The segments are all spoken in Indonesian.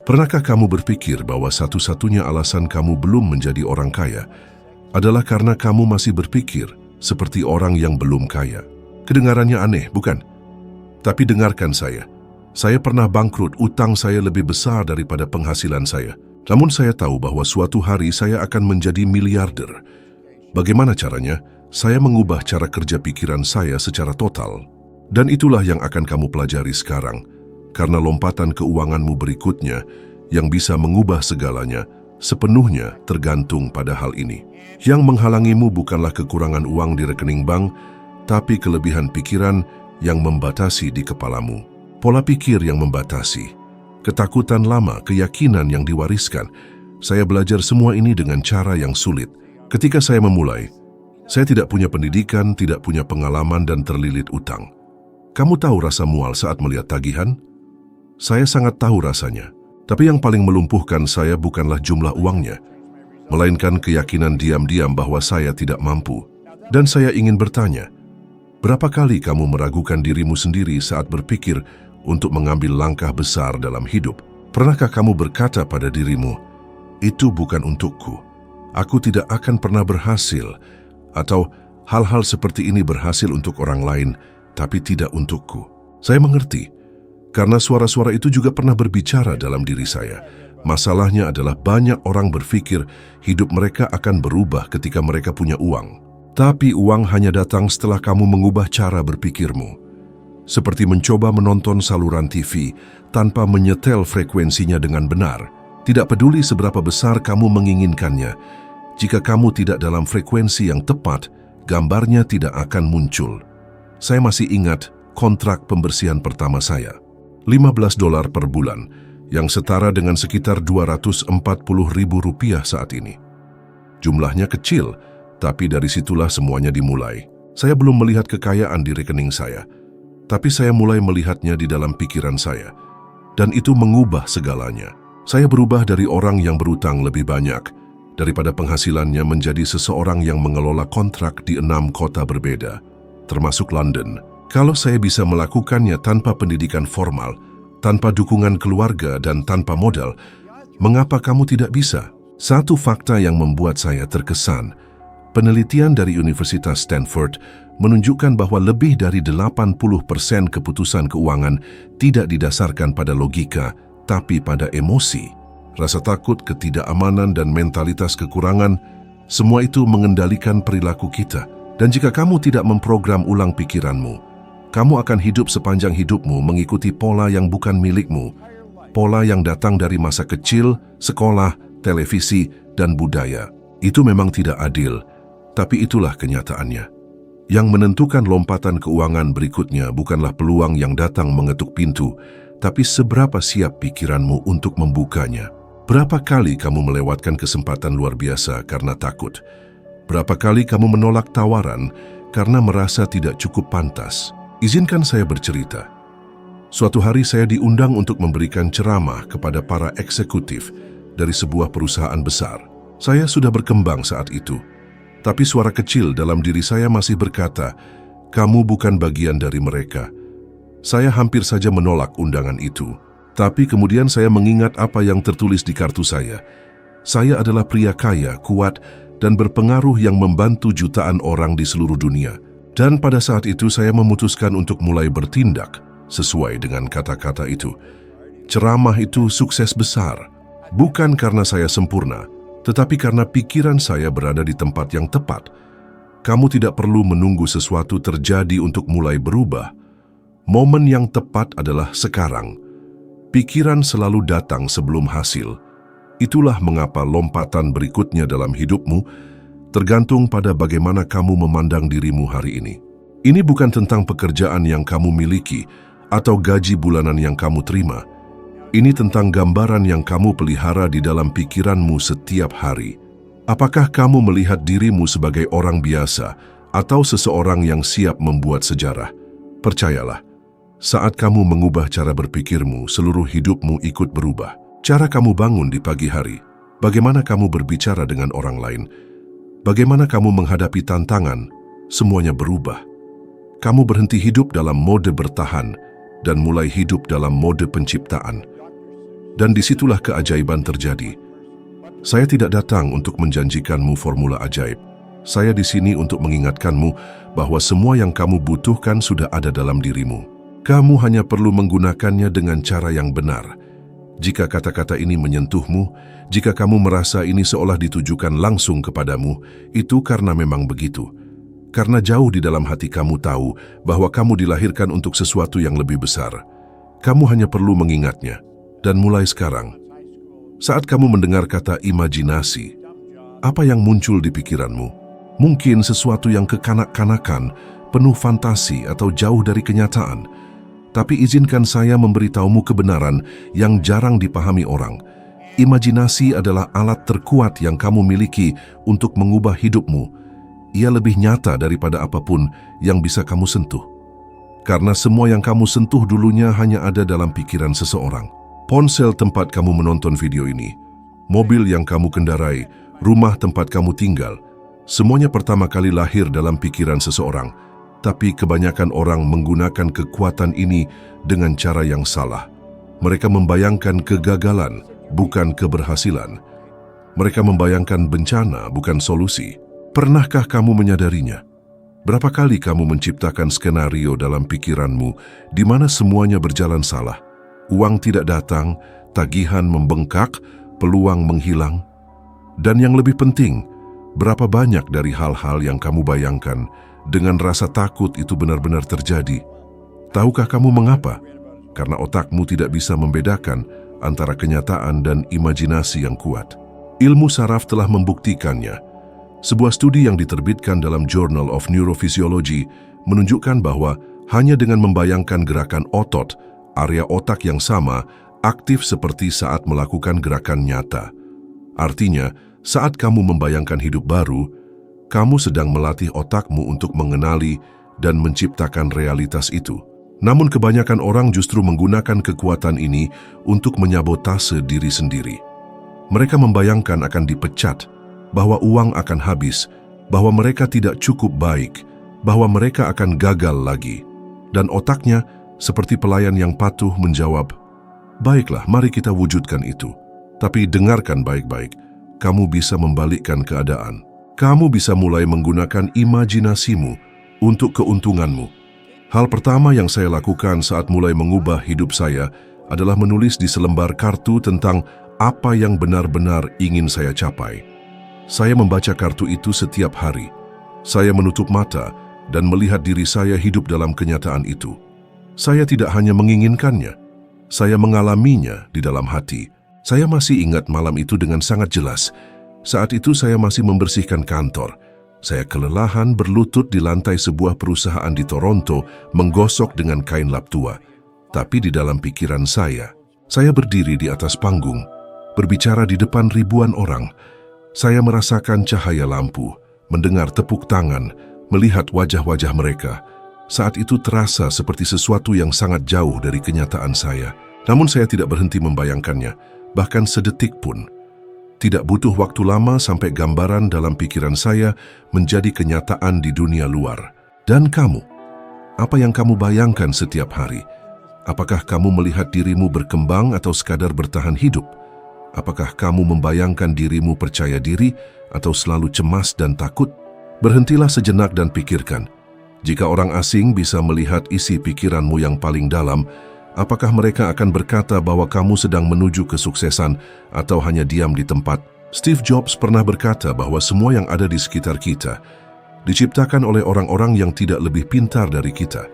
Pernahkah kamu berpikir bahwa satu-satunya alasan kamu belum menjadi orang kaya adalah karena kamu masih berpikir seperti orang yang belum kaya? Kedengarannya aneh, bukan? Tapi dengarkan saya. Saya pernah bangkrut, utang saya lebih besar daripada penghasilan saya. Namun saya tahu bahwa suatu hari saya akan menjadi miliarder. Bagaimana caranya? Saya mengubah cara kerja pikiran saya secara total. Dan itulah yang akan kamu pelajari sekarang. Karena lompatan keuanganmu berikutnya yang bisa mengubah segalanya sepenuhnya tergantung pada hal ini. Yang menghalangimu bukanlah kekurangan uang di rekening bank, tapi kelebihan pikiran yang membatasi di kepalamu. Pola pikir yang membatasi, ketakutan lama, keyakinan yang diwariskan. Saya belajar semua ini dengan cara yang sulit. Ketika saya memulai, saya tidak punya pendidikan, tidak punya pengalaman dan terlilit utang. Kamu tahu rasa mual saat melihat tagihan? Saya sangat tahu rasanya. Tapi yang paling melumpuhkan saya bukanlah jumlah uangnya, melainkan keyakinan diam-diam bahwa saya tidak mampu. Dan saya ingin bertanya, berapa kali kamu meragukan dirimu sendiri saat berpikir untuk mengambil langkah besar dalam hidup? Pernahkah kamu berkata pada dirimu, itu bukan untukku, aku tidak akan pernah berhasil, atau hal-hal seperti ini berhasil untuk orang lain, tapi tidak untukku? Saya mengerti, karena suara-suara itu juga pernah berbicara dalam diri saya. Masalahnya adalah banyak orang berpikir hidup mereka akan berubah ketika mereka punya uang. Tapi uang hanya datang setelah kamu mengubah cara berpikirmu. Seperti mencoba menonton saluran TV tanpa menyetel frekuensinya dengan benar. Tidak peduli seberapa besar kamu menginginkannya, jika kamu tidak dalam frekuensi yang tepat, gambarnya tidak akan muncul. Saya masih ingat kontrak pembersihan pertama saya. $15 per bulan, yang setara dengan sekitar Rp240.000 saat ini. Jumlahnya kecil, tapi dari situlah semuanya dimulai. Saya belum melihat kekayaan di rekening saya, tapi saya mulai melihatnya di dalam pikiran saya. Dan itu mengubah segalanya. Saya berubah dari orang yang berutang lebih banyak, daripada penghasilannya menjadi seseorang yang mengelola kontrak di 6 kota berbeda, termasuk London. Kalau saya bisa melakukannya tanpa pendidikan formal, tanpa dukungan keluarga dan tanpa modal, mengapa kamu tidak bisa? Satu fakta yang membuat saya terkesan, penelitian dari Universitas Stanford menunjukkan bahwa lebih dari 80% keputusan keuangan tidak didasarkan pada logika, tapi pada emosi. Rasa takut, ketidakamanan, dan mentalitas kekurangan, semua itu mengendalikan perilaku kita. Dan jika kamu tidak memprogram ulang pikiranmu, kamu akan hidup sepanjang hidupmu mengikuti pola yang bukan milikmu. Pola yang datang dari masa kecil, sekolah, televisi, dan budaya. Itu memang tidak adil, tapi itulah kenyataannya. Yang menentukan lompatan keuangan berikutnya bukanlah peluang yang datang mengetuk pintu, tapi seberapa siap pikiranmu untuk membukanya. Berapa kali kamu melewatkan kesempatan luar biasa karena takut? Berapa kali kamu menolak tawaran karena merasa tidak cukup pantas? Izinkan saya bercerita. Suatu hari saya diundang untuk memberikan ceramah kepada para eksekutif dari sebuah perusahaan besar. Saya sudah berkembang saat itu, tapi suara kecil dalam diri saya masih berkata, kamu bukan bagian dari mereka. Saya hampir saja menolak undangan itu, tapi kemudian saya mengingat apa yang tertulis di kartu saya. Saya adalah pria kaya, kuat, dan berpengaruh yang membantu jutaan orang di seluruh dunia. Dan pada saat itu saya memutuskan untuk mulai bertindak sesuai dengan kata-kata itu. Ceramah itu sukses besar, bukan karena saya sempurna, tetapi karena pikiran saya berada di tempat yang tepat. Kamu tidak perlu menunggu sesuatu terjadi untuk mulai berubah. Momen yang tepat adalah sekarang. Pikiran selalu datang sebelum hasil. Itulah mengapa lompatan berikutnya dalam hidupmu tergantung pada bagaimana kamu memandang dirimu hari ini. Ini bukan tentang pekerjaan yang kamu miliki atau gaji bulanan yang kamu terima. Ini tentang gambaran yang kamu pelihara di dalam pikiranmu setiap hari. Apakah kamu melihat dirimu sebagai orang biasa atau seseorang yang siap membuat sejarah? Percayalah, saat kamu mengubah cara berpikirmu, seluruh hidupmu ikut berubah. Cara kamu bangun di pagi hari, bagaimana kamu berbicara dengan orang lain, bagaimana kamu menghadapi tantangan, semuanya berubah. Kamu berhenti hidup dalam mode bertahan dan mulai hidup dalam mode penciptaan. Dan disitulah keajaiban terjadi. Saya tidak datang untuk menjanjikanmu formula ajaib. Saya di sini untuk mengingatkanmu bahwa semua yang kamu butuhkan sudah ada dalam dirimu. Kamu hanya perlu menggunakannya dengan cara yang benar. Jika kata-kata ini menyentuhmu, jika kamu merasa ini seolah ditujukan langsung kepadamu, itu karena memang begitu. Karena jauh di dalam hati kamu tahu bahwa kamu dilahirkan untuk sesuatu yang lebih besar. Kamu hanya perlu mengingatnya. Dan mulai sekarang, saat kamu mendengar kata imajinasi, apa yang muncul di pikiranmu? Mungkin sesuatu yang kekanak-kanakan, penuh fantasi atau jauh dari kenyataan. Tapi izinkan saya memberitahumu kebenaran yang jarang dipahami orang. Imajinasi adalah alat terkuat yang kamu miliki untuk mengubah hidupmu. Ia lebih nyata daripada apapun yang bisa kamu sentuh. Karena semua yang kamu sentuh dulunya hanya ada dalam pikiran seseorang. Ponsel tempat kamu menonton video ini, mobil yang kamu kendarai, rumah tempat kamu tinggal, semuanya pertama kali lahir dalam pikiran seseorang. Tapi kebanyakan orang menggunakan kekuatan ini dengan cara yang salah. Mereka membayangkan kegagalan, bukan keberhasilan. Mereka membayangkan bencana, bukan solusi. Pernahkah kamu menyadarinya? Berapa kali kamu menciptakan skenario dalam pikiranmu di mana semuanya berjalan salah? Uang tidak datang, tagihan membengkak, peluang menghilang. Dan yang lebih penting, berapa banyak dari hal-hal yang kamu bayangkan dengan rasa takut itu benar-benar terjadi? Tahukah kamu mengapa? Karena otakmu tidak bisa membedakan antara kenyataan dan imajinasi yang kuat. Ilmu saraf telah membuktikannya. Sebuah studi yang diterbitkan dalam Journal of Neurophysiology menunjukkan bahwa hanya dengan membayangkan gerakan otot, area otak yang sama aktif seperti saat melakukan gerakan nyata. Artinya, saat kamu membayangkan hidup baru, kamu sedang melatih otakmu untuk mengenali dan menciptakan realitas itu. Namun kebanyakan orang justru menggunakan kekuatan ini untuk menyabotase diri sendiri. Mereka membayangkan akan dipecat, bahwa uang akan habis, bahwa mereka tidak cukup baik, bahwa mereka akan gagal lagi. Dan otaknya, seperti pelayan yang patuh menjawab, "Baiklah, mari kita wujudkan itu." Tapi dengarkan baik-baik, kamu bisa membalikkan keadaan. Kamu bisa mulai menggunakan imajinasimu untuk keuntunganmu. Hal pertama yang saya lakukan saat mulai mengubah hidup saya adalah menulis di selembar kartu tentang apa yang benar-benar ingin saya capai. Saya membaca kartu itu setiap hari. Saya menutup mata dan melihat diri saya hidup dalam kenyataan itu. Saya tidak hanya menginginkannya, saya mengalaminya di dalam hati. Saya masih ingat malam itu dengan sangat jelas. Saat itu saya masih membersihkan kantor. Saya kelelahan berlutut di lantai sebuah perusahaan di Toronto, menggosok dengan kain lap tua. Tapi di dalam pikiran saya berdiri di atas panggung, berbicara di depan ribuan orang. Saya merasakan cahaya lampu, mendengar tepuk tangan, melihat wajah-wajah mereka. Saat itu terasa seperti sesuatu yang sangat jauh dari kenyataan saya. Namun saya tidak berhenti membayangkannya, bahkan sedetik pun. Tidak butuh waktu lama sampai gambaran dalam pikiran saya menjadi kenyataan di dunia luar. Dan kamu, apa yang kamu bayangkan setiap hari? Apakah kamu melihat dirimu berkembang atau sekadar bertahan hidup? Apakah kamu membayangkan dirimu percaya diri atau selalu cemas dan takut? Berhentilah sejenak dan pikirkan. Jika orang asing bisa melihat isi pikiranmu yang paling dalam, apakah mereka akan berkata bahwa kamu sedang menuju kesuksesan atau hanya diam di tempat? Steve Jobs pernah berkata bahwa semua yang ada di sekitar kita diciptakan oleh orang-orang yang tidak lebih pintar dari kita.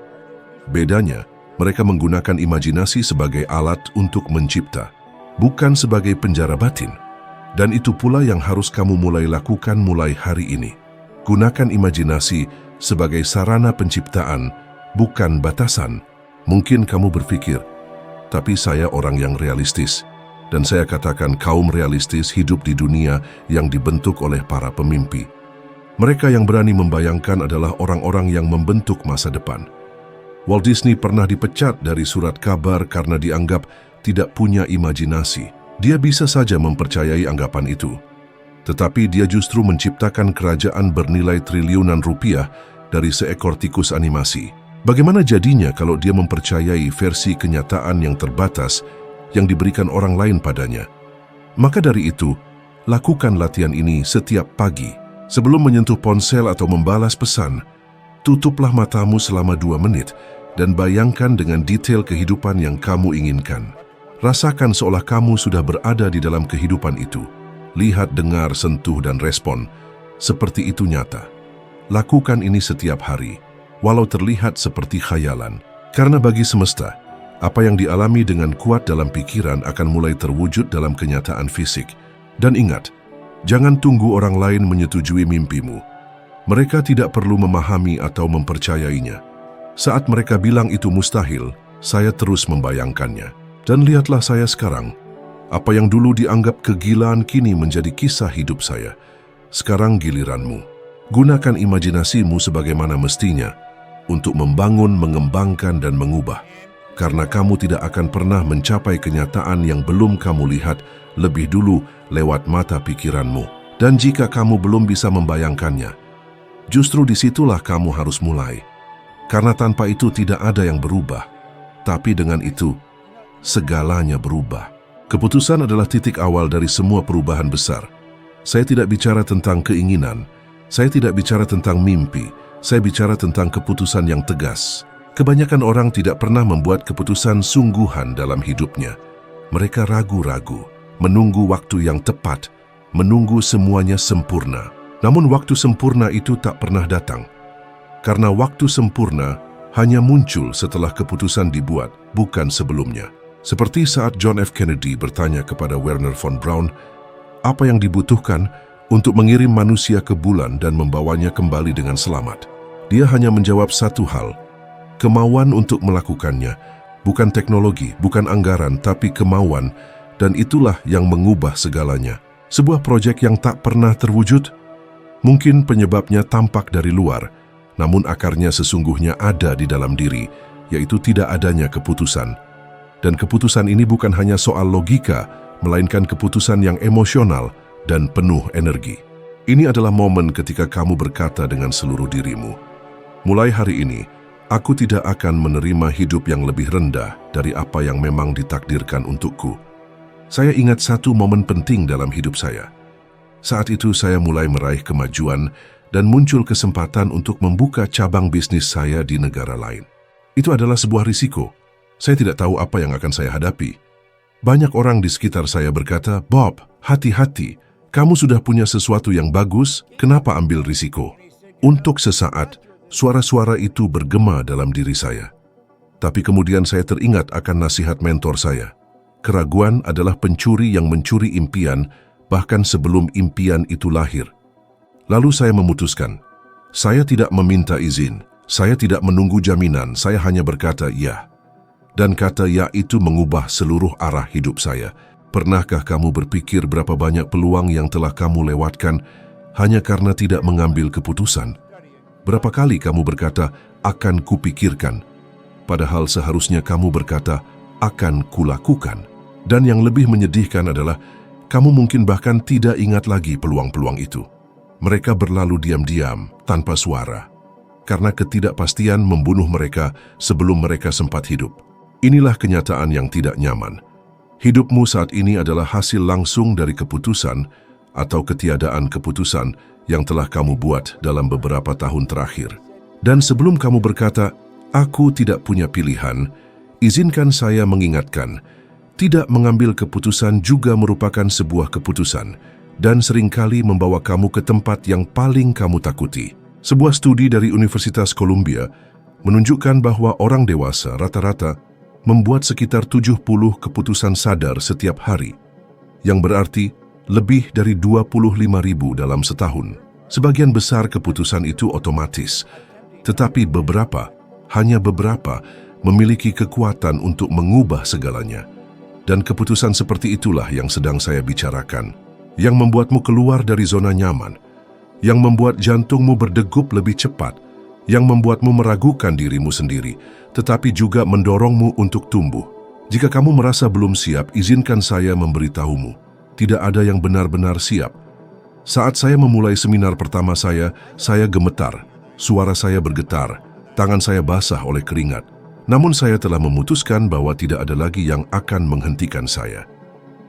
Bedanya, mereka menggunakan imajinasi sebagai alat untuk mencipta, bukan sebagai penjara batin. Dan itu pula yang harus kamu mulai lakukan mulai hari ini. Gunakan imajinasi sebagai sarana penciptaan, bukan batasan. Mungkin kamu berpikir, tapi saya orang yang realistis. Dan saya katakan kaum realistis hidup di dunia yang dibentuk oleh para pemimpi. Mereka yang berani membayangkan adalah orang-orang yang membentuk masa depan. Walt Disney pernah dipecat dari surat kabar karena dianggap tidak punya imajinasi. Dia bisa saja mempercayai anggapan itu. Tetapi dia justru menciptakan kerajaan bernilai triliunan rupiah dari seekor tikus animasi. Bagaimana jadinya kalau dia mempercayai versi kenyataan yang terbatas yang diberikan orang lain padanya. Maka dari itu, lakukan latihan ini setiap pagi. Sebelum menyentuh ponsel atau membalas pesan, tutuplah matamu selama 2 menit dan bayangkan dengan detail kehidupan yang kamu inginkan. Rasakan seolah kamu sudah berada di dalam kehidupan itu. Lihat, dengar, sentuh, dan respon. Seperti itu nyata. Lakukan ini setiap hari, walau terlihat seperti khayalan. Karena bagi semesta, apa yang dialami dengan kuat dalam pikiran akan mulai terwujud dalam kenyataan fisik. Dan ingat, jangan tunggu orang lain menyetujui mimpimu. Mereka tidak perlu memahami atau mempercayainya. Saat mereka bilang itu mustahil, saya terus membayangkannya. Dan lihatlah saya sekarang. Apa yang dulu dianggap kegilaan kini menjadi kisah hidup saya. Sekarang giliranmu. Gunakan imajinasimu sebagaimana mestinya untuk membangun, mengembangkan, dan mengubah. Karena kamu tidak akan pernah mencapai kenyataan yang belum kamu lihat lebih dulu lewat mata pikiranmu. Dan jika kamu belum bisa membayangkannya, justru disitulah kamu harus mulai. Karena tanpa itu tidak ada yang berubah. Tapi dengan itu, segalanya berubah. Keputusan adalah titik awal dari semua perubahan besar. Saya tidak bicara tentang keinginan, saya tidak bicara tentang mimpi, saya bicara tentang keputusan yang tegas. Kebanyakan orang tidak pernah membuat keputusan sungguhan dalam hidupnya. Mereka ragu-ragu, menunggu waktu yang tepat, menunggu semuanya sempurna. Namun waktu sempurna itu tak pernah datang. Karena waktu sempurna hanya muncul setelah keputusan dibuat, bukan sebelumnya. Seperti saat John F. Kennedy bertanya kepada Wernher von Braun, apa yang dibutuhkan untuk mengirim manusia ke bulan dan membawanya kembali dengan selamat. Dia hanya menjawab satu hal, kemauan untuk melakukannya, bukan teknologi, bukan anggaran, tapi kemauan, dan itulah yang mengubah segalanya. Sebuah proyek yang tak pernah terwujud, mungkin penyebabnya tampak dari luar, namun akarnya sesungguhnya ada di dalam diri, yaitu tidak adanya keputusan. Dan keputusan ini bukan hanya soal logika, melainkan keputusan yang emosional dan penuh energi. Ini adalah momen ketika kamu berkata dengan seluruh dirimu, mulai hari ini, aku tidak akan menerima hidup yang lebih rendah dari apa yang memang ditakdirkan untukku. Saya ingat satu momen penting dalam hidup saya. Saat itu saya mulai meraih kemajuan dan muncul kesempatan untuk membuka cabang bisnis saya di negara lain. Itu adalah sebuah risiko. Saya tidak tahu apa yang akan saya hadapi. Banyak orang di sekitar saya berkata, Bob, hati-hati, kamu sudah punya sesuatu yang bagus, kenapa ambil risiko? Untuk sesaat, suara-suara itu bergema dalam diri saya. Tapi kemudian saya teringat akan nasihat mentor saya. Keraguan adalah pencuri yang mencuri impian, bahkan sebelum impian itu lahir. Lalu saya memutuskan, saya tidak meminta izin, saya tidak menunggu jaminan, saya hanya berkata ya. Dan kata ya itu mengubah seluruh arah hidup saya. Pernahkah kamu berpikir berapa banyak peluang yang telah kamu lewatkan hanya karena tidak mengambil keputusan? Berapa kali kamu berkata, akan kupikirkan, padahal seharusnya kamu berkata, akan kulakukan. Dan yang lebih menyedihkan adalah, kamu mungkin bahkan tidak ingat lagi peluang-peluang itu. Mereka berlalu diam-diam, tanpa suara. Karena ketidakpastian membunuh mereka sebelum mereka sempat hidup. Inilah kenyataan yang tidak nyaman. Hidupmu saat ini adalah hasil langsung dari keputusan atau ketiadaan keputusan yang telah kamu buat dalam beberapa tahun terakhir. Dan sebelum kamu berkata, aku tidak punya pilihan, izinkan saya mengingatkan, tidak mengambil keputusan juga merupakan sebuah keputusan dan seringkali membawa kamu ke tempat yang paling kamu takuti. Sebuah studi dari Universitas Columbia menunjukkan bahwa orang dewasa rata-rata membuat sekitar 70 keputusan sadar setiap hari, yang berarti lebih dari 25.000 dalam setahun. Sebagian besar keputusan itu otomatis, tetapi hanya beberapa, memiliki kekuatan untuk mengubah segalanya. Dan keputusan seperti itulah yang sedang saya bicarakan, yang membuatmu keluar dari zona nyaman, yang membuat jantungmu berdegup lebih cepat, yang membuatmu meragukan dirimu sendiri, tetapi juga mendorongmu untuk tumbuh. Jika kamu merasa belum siap, izinkan saya memberitahumu, tidak ada yang benar-benar siap. Saat saya memulai seminar pertama saya gemetar, suara saya bergetar, tangan saya basah oleh keringat. Namun saya telah memutuskan bahwa tidak ada lagi yang akan menghentikan saya.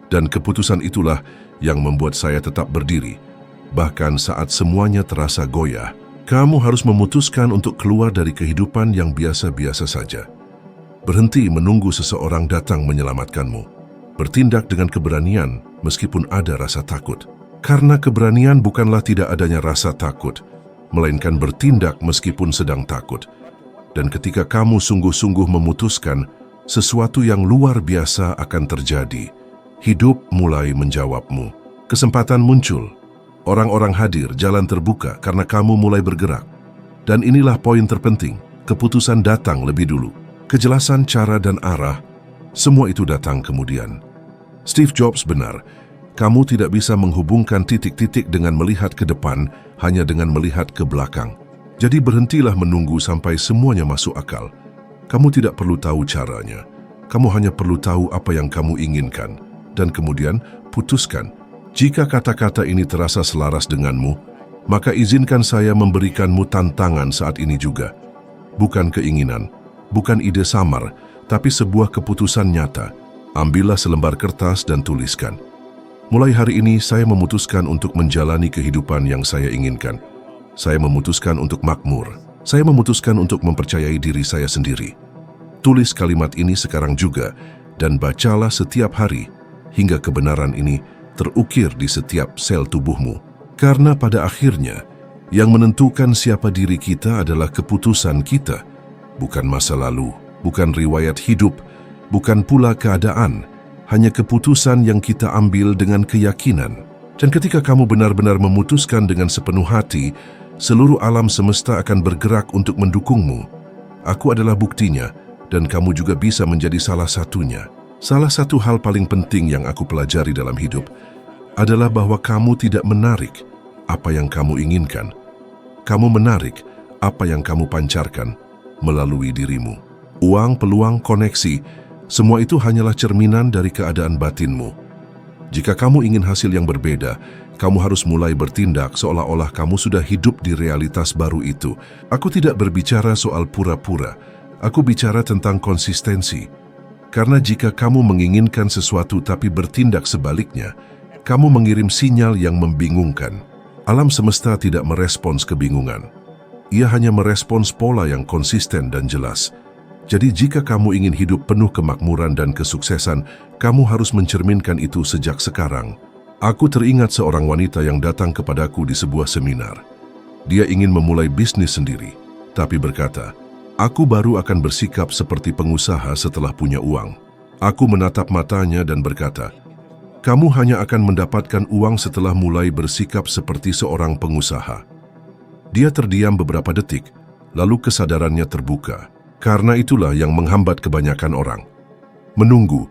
Dan keputusan itulah yang membuat saya tetap berdiri. Bahkan saat semuanya terasa goyah, kamu harus memutuskan untuk keluar dari kehidupan yang biasa-biasa saja. Berhenti menunggu seseorang datang menyelamatkanmu. Bertindak dengan keberanian meskipun ada rasa takut. Karena keberanian bukanlah tidak adanya rasa takut, melainkan bertindak meskipun sedang takut. Dan ketika kamu sungguh-sungguh memutuskan, sesuatu yang luar biasa akan terjadi. Hidup mulai menjawabmu. Kesempatan muncul. Orang-orang hadir, jalan terbuka karena kamu mulai bergerak. Dan inilah poin terpenting, keputusan datang lebih dulu. Kejelasan cara dan arah, semua itu datang kemudian. Steve Jobs benar. Kamu tidak bisa menghubungkan titik-titik dengan melihat ke depan, hanya dengan melihat ke belakang. Jadi berhentilah menunggu sampai semuanya masuk akal. Kamu tidak perlu tahu caranya. Kamu hanya perlu tahu apa yang kamu inginkan. Dan kemudian putuskan. Jika kata-kata ini terasa selaras denganmu, maka izinkan saya memberikanmu tantangan saat ini juga. Bukan keinginan, bukan ide samar, tapi sebuah keputusan nyata. Ambillah selembar kertas dan tuliskan. Mulai hari ini saya memutuskan untuk menjalani kehidupan yang saya inginkan. Saya memutuskan untuk makmur. Saya memutuskan untuk mempercayai diri saya sendiri. Tulis kalimat ini sekarang juga dan bacalah setiap hari hingga kebenaran ini terukir di setiap sel tubuhmu. Karena pada akhirnya yang menentukan siapa diri kita adalah keputusan kita, bukan masa lalu, bukan riwayat hidup, bukan pula keadaan. Hanya keputusan yang kita ambil dengan keyakinan. Dan ketika kamu benar-benar memutuskan dengan sepenuh hati, seluruh alam semesta akan bergerak untuk mendukungmu. Aku adalah buktinya, dan kamu juga bisa menjadi salah satunya. Salah satu hal paling penting yang aku pelajari dalam hidup adalah bahwa kamu tidak menarik apa yang kamu inginkan. Kamu menarik apa yang kamu pancarkan melalui dirimu. Uang, peluang, koneksi, semua itu hanyalah cerminan dari keadaan batinmu. Jika kamu ingin hasil yang berbeda, kamu harus mulai bertindak seolah-olah kamu sudah hidup di realitas baru itu. Aku tidak berbicara soal pura-pura, aku bicara tentang konsistensi. Karena jika kamu menginginkan sesuatu tapi bertindak sebaliknya, kamu mengirim sinyal yang membingungkan. Alam semesta tidak merespons kebingungan. Ia hanya merespons pola yang konsisten dan jelas. Jadi jika kamu ingin hidup penuh kemakmuran dan kesuksesan, kamu harus mencerminkan itu sejak sekarang. Aku teringat seorang wanita yang datang kepadaku di sebuah seminar. Dia ingin memulai bisnis sendiri, tapi berkata, "Aku baru akan bersikap seperti pengusaha setelah punya uang." Aku menatap matanya dan berkata, "Kamu hanya akan mendapatkan uang setelah mulai bersikap seperti seorang pengusaha." Dia terdiam beberapa detik, lalu kesadarannya terbuka. Karena itulah yang menghambat kebanyakan orang. Menunggu.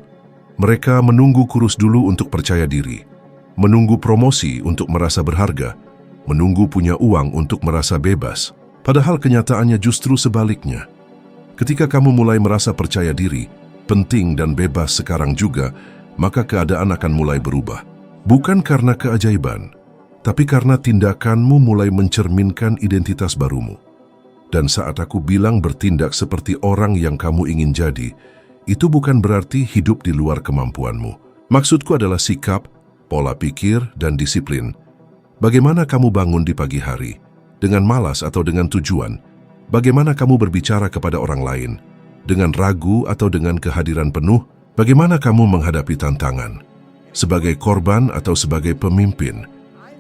Mereka menunggu kurus dulu untuk percaya diri. Menunggu promosi untuk merasa berharga. Menunggu punya uang untuk merasa bebas. Padahal kenyataannya justru sebaliknya. Ketika kamu mulai merasa percaya diri, penting dan bebas sekarang juga, maka keadaan akan mulai berubah. Bukan karena keajaiban, tapi karena tindakanmu mulai mencerminkan identitas barumu. Dan saat aku bilang bertindak seperti orang yang kamu ingin jadi, itu bukan berarti hidup di luar kemampuanmu. Maksudku adalah sikap, pola pikir, dan disiplin. Bagaimana kamu bangun di pagi hari? Dengan malas atau dengan tujuan? Bagaimana kamu berbicara kepada orang lain? Dengan ragu atau dengan kehadiran penuh? Bagaimana kamu menghadapi tantangan? Sebagai korban atau sebagai pemimpin?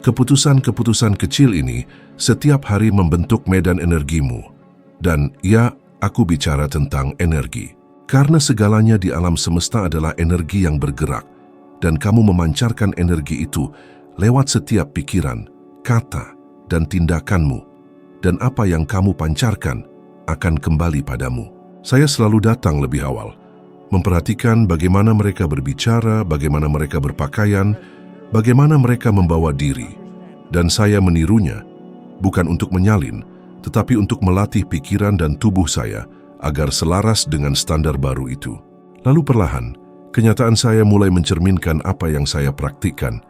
Keputusan-keputusan kecil ini setiap hari membentuk medan energimu. Dan ya, aku bicara tentang energi. Karena segalanya di alam semesta adalah energi yang bergerak. Dan kamu memancarkan energi itu lewat setiap pikiran, kata, dan tindakanmu. Dan apa yang kamu pancarkan akan kembali padamu. Saya selalu datang lebih awal. Memperhatikan bagaimana mereka berbicara, bagaimana mereka berpakaian, bagaimana mereka membawa diri. Dan saya menirunya, bukan untuk menyalin, tetapi untuk melatih pikiran dan tubuh saya agar selaras dengan standar baru itu. Lalu perlahan, kenyataan saya mulai mencerminkan apa yang saya praktikkan.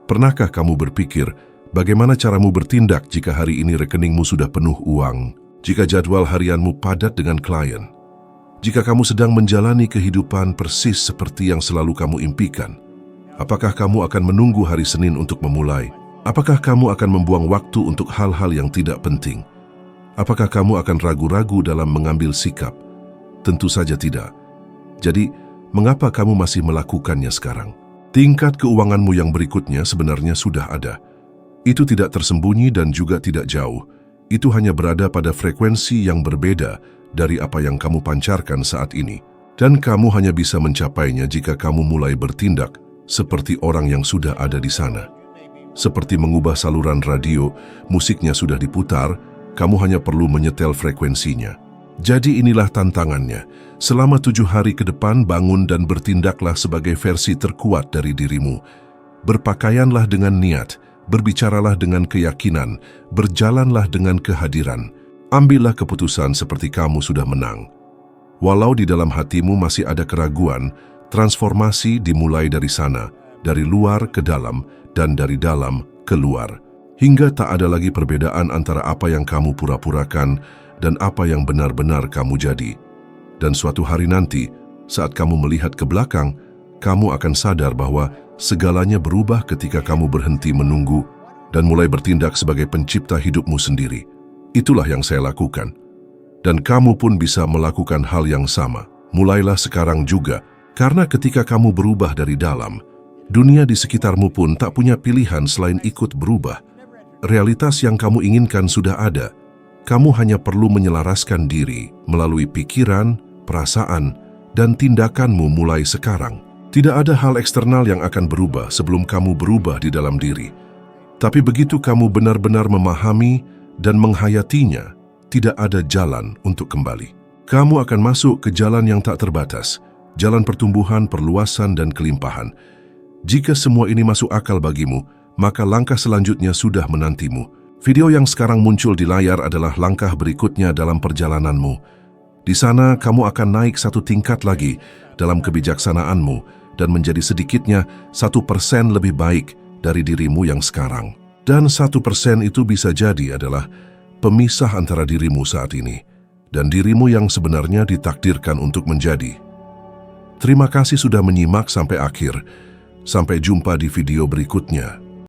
Pernahkah kamu berpikir, bagaimana caramu bertindak jika hari ini rekeningmu sudah penuh uang, jika jadwal harianmu padat dengan klien? Jika kamu sedang menjalani kehidupan persis seperti yang selalu kamu impikan, apakah kamu akan menunggu hari Senin untuk memulai? Apakah kamu akan membuang waktu untuk hal-hal yang tidak penting? Apakah kamu akan ragu-ragu dalam mengambil sikap? Tentu saja tidak. Jadi, mengapa kamu masih melakukannya sekarang? Tingkat keuanganmu yang berikutnya sebenarnya sudah ada. Itu tidak tersembunyi dan juga tidak jauh. Itu hanya berada pada frekuensi yang berbeda dari apa yang kamu pancarkan saat ini. Dan kamu hanya bisa mencapainya jika kamu mulai bertindak seperti orang yang sudah ada di sana. Seperti mengubah saluran radio, musiknya sudah diputar, kamu hanya perlu menyetel frekuensinya. Jadi inilah tantangannya. Selama 7 hari ke depan bangun dan bertindaklah sebagai versi terkuat dari dirimu. Berpakaianlah dengan niat, berbicaralah dengan keyakinan, berjalanlah dengan kehadiran. Ambillah keputusan seperti kamu sudah menang. Walau di dalam hatimu masih ada keraguan, transformasi dimulai dari sana, dari luar ke dalam, dan dari dalam ke luar. Hingga tak ada lagi perbedaan antara apa yang kamu pura-purakan dan apa yang benar-benar kamu jadi. Dan suatu hari nanti, saat kamu melihat ke belakang, kamu akan sadar bahwa segalanya berubah ketika kamu berhenti menunggu dan mulai bertindak sebagai pencipta hidupmu sendiri. Itulah yang saya lakukan. Dan kamu pun bisa melakukan hal yang sama. Mulailah sekarang juga, karena ketika kamu berubah dari dalam, dunia di sekitarmu pun tak punya pilihan selain ikut berubah. Realitas yang kamu inginkan sudah ada. Kamu hanya perlu menyelaraskan diri melalui pikiran, perasaan, dan tindakanmu mulai sekarang. Tidak ada hal eksternal yang akan berubah sebelum kamu berubah di dalam diri. Tapi begitu kamu benar-benar memahami dan menghayatinya, tidak ada jalan untuk kembali. Kamu akan masuk ke jalan yang tak terbatas, jalan pertumbuhan, perluasan, dan kelimpahan. Jika semua ini masuk akal bagimu, maka langkah selanjutnya sudah menantimu. Video yang sekarang muncul di layar adalah langkah berikutnya dalam perjalananmu. Di sana, kamu akan naik satu tingkat lagi dalam kebijaksanaanmu dan menjadi sedikitnya 1% lebih baik dari dirimu yang sekarang. Dan 1% itu bisa jadi adalah pemisah antara dirimu saat ini dan dirimu yang sebenarnya ditakdirkan untuk menjadi. Terima kasih sudah menyimak sampai akhir. Sampai jumpa di video berikutnya.